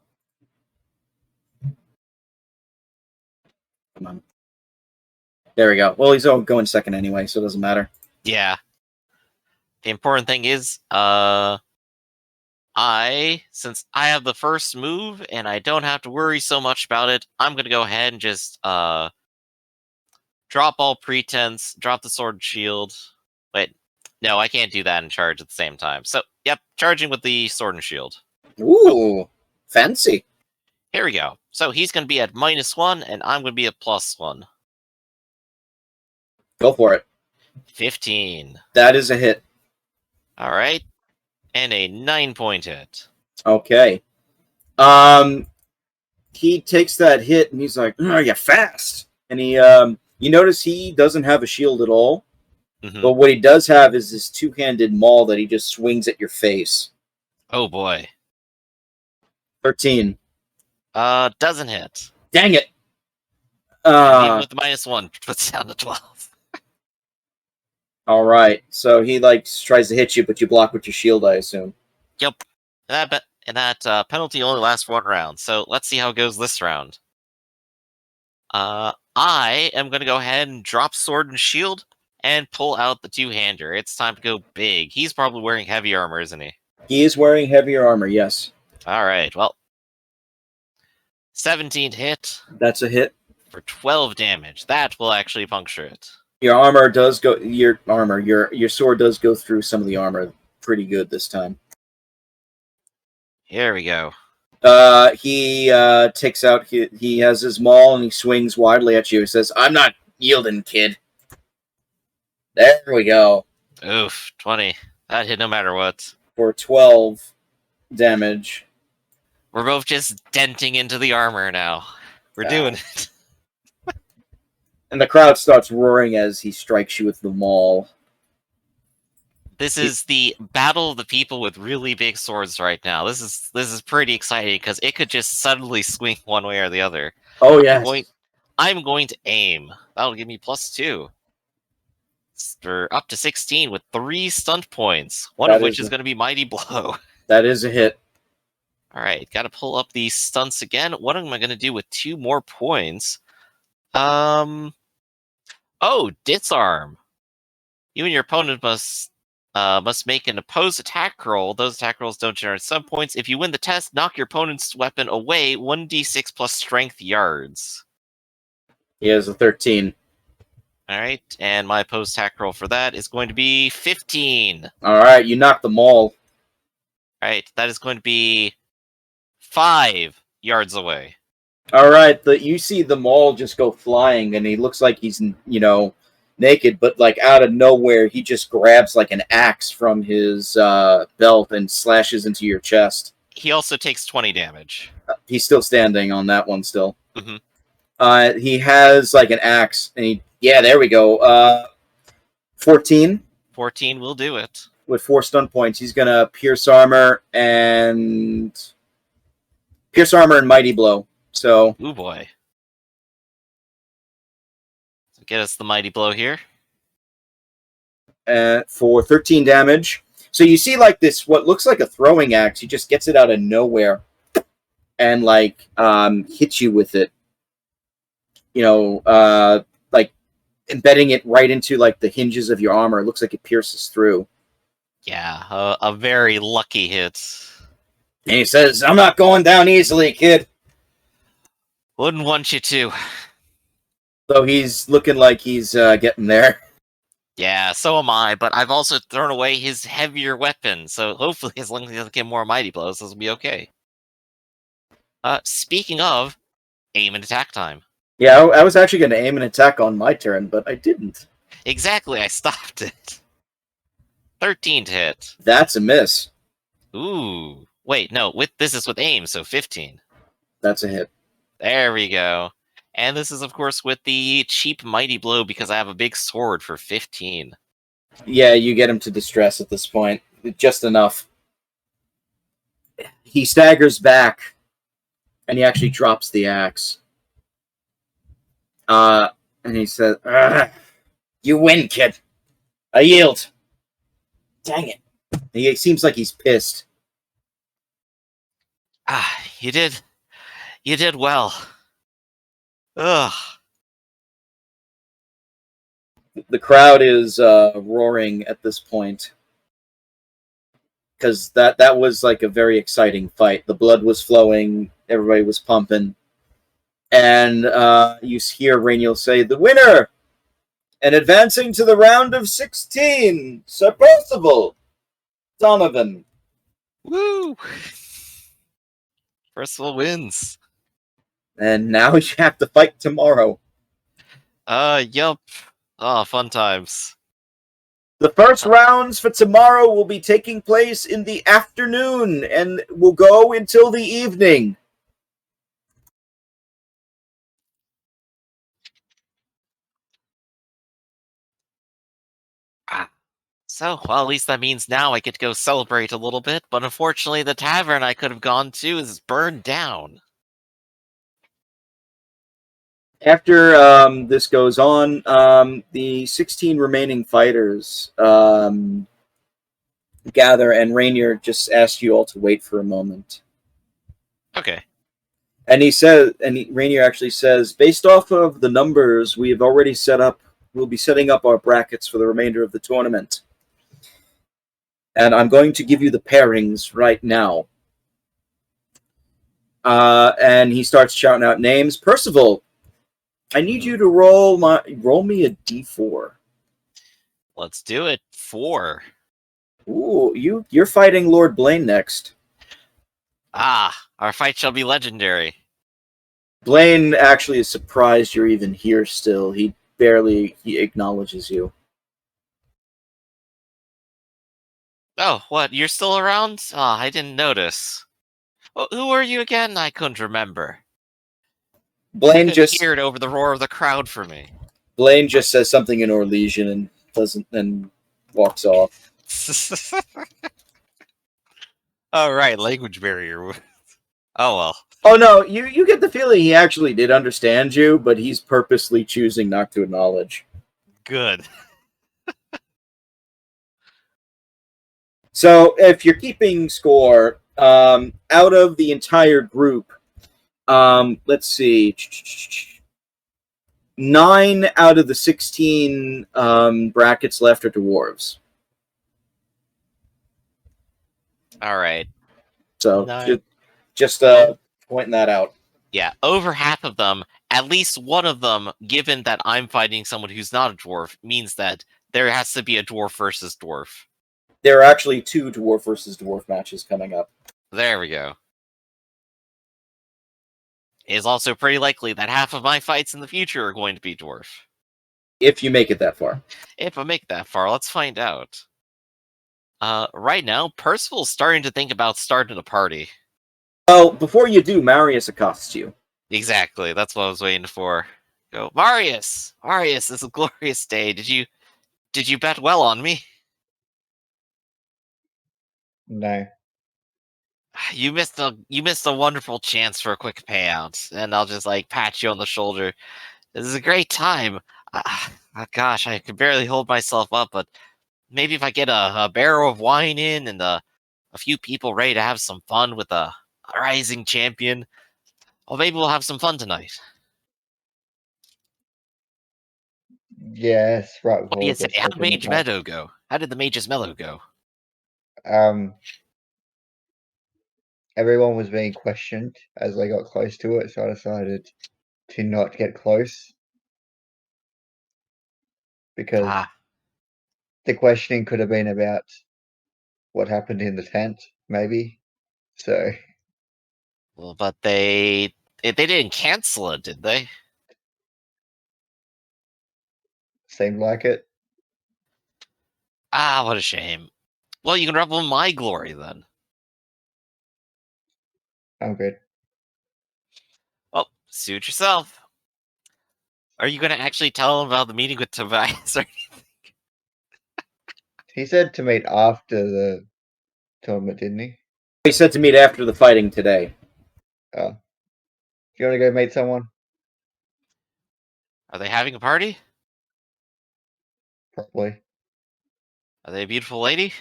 D: Come on. There we go. Well, he's going second anyway, so it doesn't matter.
B: Yeah. The important thing is, since I have the first move and I don't have to worry so much about it, I'm gonna go ahead and just drop all pretense, drop the sword and shield. Wait, no, I can't do that and charge at the same time. So, yep, charging with the sword and shield.
D: Ooh, fancy.
B: Here we go. So he's gonna be at -1, and I'm gonna be at +1.
D: Go for it.
B: 15.
D: That is a hit.
B: All right, and a 9-point hit.
D: Okay. He takes that hit and he's like, "You're fast." And he, you notice he doesn't have a shield at all.
B: Mhm.
D: But what he does have is this two-handed maul that he just swings at your face.
B: Oh boy.
D: 13.
B: Doesn't hit.
D: Dang it.
B: Even with the -1, puts down to 12.
D: All right. So he tries to hit you, but you block with your shield, I assume.
B: Yep. And that penalty only lasts 1 round. So let's see how it goes this round. I am gonna go ahead and drop sword and shield and pull out the two-hander. It's time to go big. He's probably wearing heavy armor, isn't he?
D: He is wearing heavier armor, yes.
B: All right. Well, 17 hit
D: That's a hit.
B: for 12 damage. That will actually puncture it.
D: Your armor does go. Your sword does go through some of the armor pretty good this time.
B: Here we go.
D: He takes out. He has his maul and he swings widely at you. He says, "I'm not yielding, kid." There we go.
B: Oof, 20. That hit no matter what.
D: For 12 damage.
B: We're both just denting into the armor now. We're doing it.
D: And the crowd starts roaring as he strikes you with the maul.
B: This is the battle of the people with really big swords right now. This is pretty exciting because it could just suddenly swing one way or the other.
D: Oh yes.
B: I'm going to aim. That'll give me +2. For up to 16 with 3 stunt points. One of which is going to be Mighty Blow.
D: That is a hit.
B: All right, got to pull up these stunts again. What am I going to do with 2 more points? Oh, Disarm. You and your opponent must make an opposed attack roll. Those attack rolls don't generate sub points. If you win the test, knock your opponent's weapon away 1d6 plus strength yards.
D: He has a 13.
B: All right, and my opposed attack roll for that is going to be 15.
D: All right, you knock the maul.
B: All right, that is going to be 5 yards away.
D: All right, you see the maul just go flying, and he looks like he's naked, but out of nowhere, he just grabs an axe from his belt and slashes into your chest.
B: He also takes 20 damage.
D: He's still standing on that one still.
B: Mm-hmm.
D: He has an axe, and there we go. 14.
B: 14 will do it.
D: With 4 stun points, he's gonna pierce armor and Mighty Blow. So,
B: ooh boy. So get us the Mighty Blow here.
D: For 13 damage. So you see this, what looks like a throwing axe. He just gets it out of nowhere and hits you with it. Embedding it right into the hinges of your armor. It looks like it pierces through.
B: Yeah, a very lucky hit.
D: And he says, "I'm not going down easily, kid."
B: Wouldn't want you to.
D: So he's looking like he's getting there.
B: Yeah, so am I, but I've also thrown away his heavier weapon, so hopefully as long as he doesn't get more Mighty Blows, this will be okay. Speaking of, aim and attack time.
D: Yeah, I was actually going to aim an attack on my turn, but I didn't.
B: Exactly, I stopped it. 13 to hit.
D: That's a miss.
B: Ooh. Wait, no, this is with aim, so 15.
D: That's a hit.
B: There we go. And this is, of course, with the cheap mighty blow because I have a big sword for 15.
D: Yeah, you get him to distress at this point. Just enough. He staggers back, and he actually drops the axe. And he says, "You win, kid. I yield." Dang it. He seems like he's pissed.
B: Ah, you did well. Ugh.
D: The crowd is roaring at this point. Because that was like a very exciting fight. The blood was flowing, everybody was pumping. And you hear Rainiel say, "The winner! And advancing to the round of 16, Sir Percival Donovan."
B: Woo! Percival wins.
D: And now you have to fight tomorrow.
B: Yup. Oh, fun times.
D: The first rounds for tomorrow will be taking place in the afternoon and will go until the evening.
B: So, well, at least that means now I get to go celebrate a little bit, but unfortunately the tavern I could have gone to is burned down.
D: After this goes on, the 16 remaining fighters gather, and Rainier just asked you all to wait for a moment.
B: Okay.
D: And Rainier actually says, based off of the numbers we have already set up, we'll be setting up our brackets for the remainder of the tournament. And I'm going to give you the pairings right now. And he starts shouting out names. Percival, I need you to roll me a d4.
B: Let's do it. 4.
D: Ooh, you're fighting Lord Blaine next.
B: Ah, our fight shall be legendary.
D: Blaine actually is surprised you're even here still. He acknowledges you.
B: Oh, what? You're still around? Ah, I didn't notice. Who are you again? I couldn't remember.
D: Blaine
B: Couldn't
D: just
B: hear it over the roar of the crowd for me.
D: Blaine just says something in Orlesian and walks off.
B: All right, language barrier. Oh well.
D: Oh no, you get the feeling he actually did understand you, but he's purposely choosing not to acknowledge.
B: Good.
D: So if you're keeping score, out of the entire group, let's see, 9 out of the 16 brackets left are dwarves.
B: All right.
D: So
B: 9.
D: just pointing that out.
B: Yeah, over half of them, at least one of them, given that I'm fighting someone who's not a dwarf, means that there has to be a dwarf versus dwarf.
D: There are actually 2 dwarf versus dwarf matches coming up.
B: There we go. It is also pretty likely that half of my fights in the future are going to be dwarf.
D: If you make it that far.
B: If I make it that far, let's find out. Right now, Percival's starting to think about starting a party.
D: Well, before you do, Marius accosts you.
B: Exactly, that's what I was waiting for. Go, Marius! Marius, it's a glorious day. Did you bet well on me?
C: No.
B: You missed a wonderful chance for a quick payout, and I'll just like pat you on the shoulder. This is a great time. Gosh, I can barely hold myself up, but maybe if I get a barrel of wine in and a few people ready to have some fun with a rising champion, well, maybe we'll have some fun tonight.
C: Yes, right
B: What do
C: before
B: you
C: it
B: say?
C: gets
B: How'd
C: taken
B: Mage
C: apart.
B: Meadow go? How did the Mage's Mellow go?
C: Everyone was being questioned as they got close to it, so I decided to not get close because the questioning could have been about what happened in the tent, maybe. So
B: Well, but they didn't cancel it, did they?
C: seemed like it.
B: Ah, what a shame. Well, you can revel in my glory then.
C: I'm good.
B: Well, Suit yourself. Are you going to actually tell him about the meeting with Tobias?
C: He said to meet after the tournament, didn't he?
D: He said to meet after the fighting today.
C: Oh. Do you want to go meet someone?
B: Are they having a party?
C: Probably.
B: Are they a beautiful lady?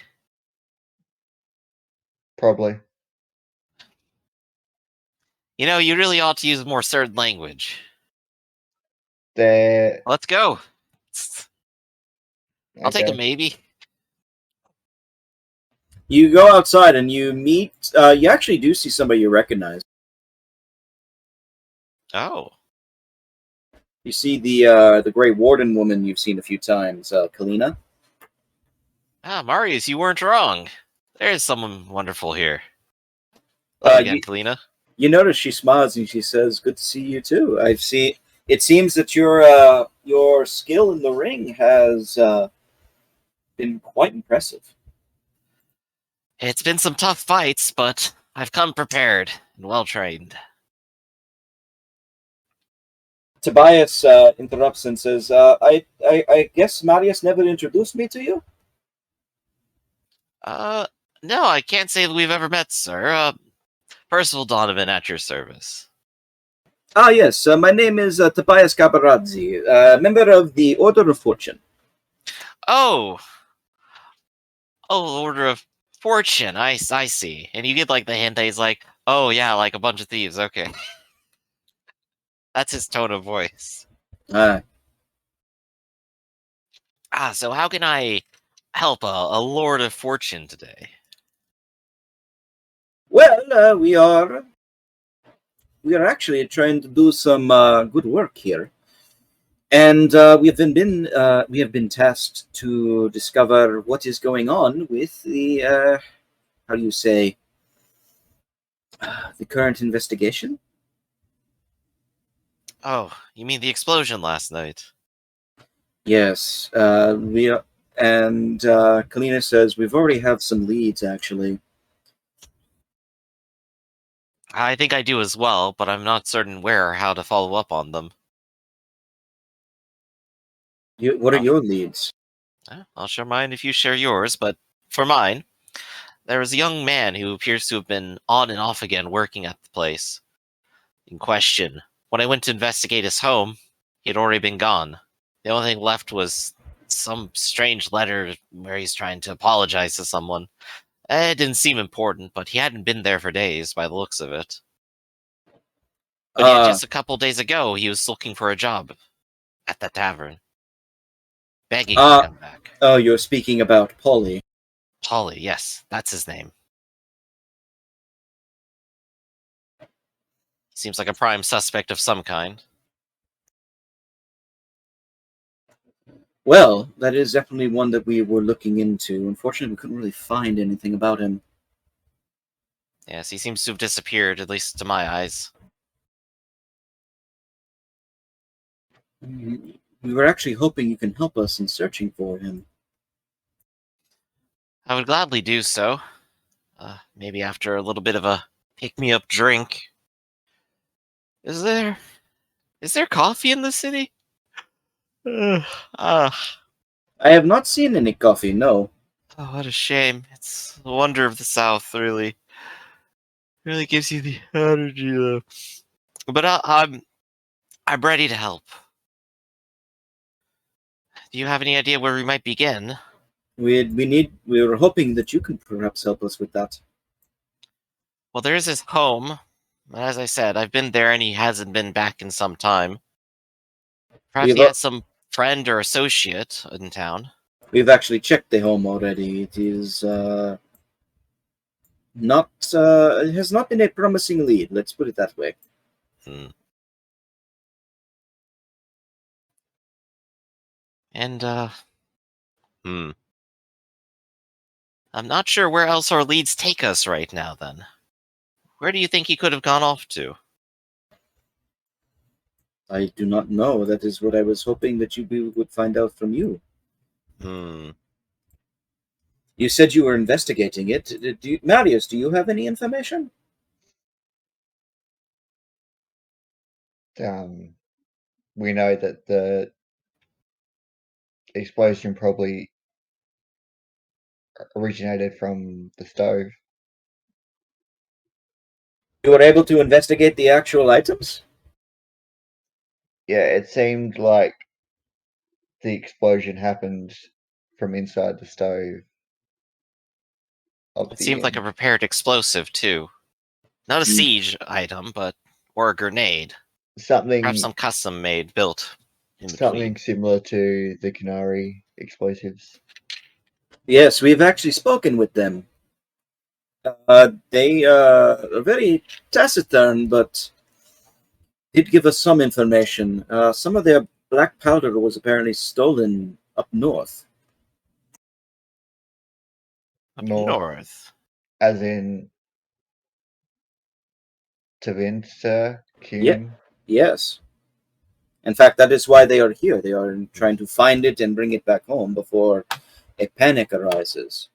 C: Probably.
B: You know, you really ought to use more certain language.
C: They're...
B: Let's go. I'll take a
C: Okay.
B: maybe.
D: You go outside and you meet. You actually do see somebody you recognize.
B: Oh.
D: You see the Grey Warden woman you've seen a few times, Kalina.
B: Ah, Marius, you weren't wrong. There's someone wonderful here. Hello again, Kalina.
D: You notice she smiles and she says, "Good to see you too. I've seen. It seems that your skill in the ring has been quite impressive."
B: It's been some tough fights, but I've come prepared and well trained.
D: Tobias interrupts and says, I guess Marius never introduced me to you?
B: No, I can't say that we've ever met, sir. Percival Donovan at your service.
D: Ah, yes. My name is Tobias Gabaradze, member of the Order of Fortune.
B: Oh, Order of Fortune. I see. And you get like the hint that he's like, oh yeah, like a bunch of thieves. Okay, that's his tone of voice. So how can I help a Lord of Fortune today?
D: Well, we are actually trying to do some good work here, and we have been tasked to discover what is going on with the how do you say the current investigation.
B: Oh, you mean the explosion last night?
D: Yes, and Kalina says we've already have some leads actually.
B: I think I do as well, but I'm not certain where or how to follow up on them.
D: What are your leads?
B: I'll share mine if you share yours, but for mine, there was a young man who appears to have been on and off again working at the place in question. When I went to investigate his home, he had already been gone. The only thing left was some strange letter where he's trying to apologize to someone. It didn't seem important, but he hadn't been there for days by the looks of it. But yet, just a couple days ago, he was looking for a job at the tavern, begging to come back.
D: Oh, you're speaking about Polly.
B: Polly, yes, that's his name. Seems like a prime suspect of some kind.
D: Well, that is definitely one that we were looking into. Unfortunately, we couldn't really find anything about him.
B: Yes, he seems to have disappeared, at least to my eyes.
D: We were actually hoping you can help us in searching for him.
B: I would gladly do so. Maybe after a little bit of a pick-me-up drink. Is there coffee in the city?
D: I have not seen any coffee, no.
B: Oh, what a shame. It's the wonder of the South, really. Really gives you the energy, though. But I'm ready to help. Do you have any idea where we might begin?
D: We were hoping that you could perhaps help us with that.
B: Well, there's his home. As I said, I've been there and he hasn't been back in some time. Perhaps he has some friend or associate in town.
D: We've actually checked the home already. It is it has not been a promising lead, let's put it that way.
B: And I'm not sure where else our leads take us right now, then. Where do you think he could have gone off to?
D: I do not know. That is what I was hoping that we would find out from you. You said you were investigating it. Marius, do you have any information?
C: we know that the explosion probably originated from the stove.
D: You were able to investigate the actual items?
C: Yeah, it seemed like the explosion happened from inside the stove of
B: It
C: the
B: seemed like a
C: inn.
B: prepared explosive, too. Not a
D: Hmm.
B: siege item, but or a grenade. Perhaps
C: Something
B: some custom made, built in
C: something
B: between.
C: similar to the Canary explosives.
D: Yes, we've actually spoken with them. They are very taciturn, but did give us some information. Some of their black powder was apparently stolen up north.
B: Up
C: North,
B: north.
C: as in Tavinta,
D: Yeah.
C: Kuhn.
D: Yes. In fact, that is why they are here. They are trying to find it and bring it back home before a panic arises.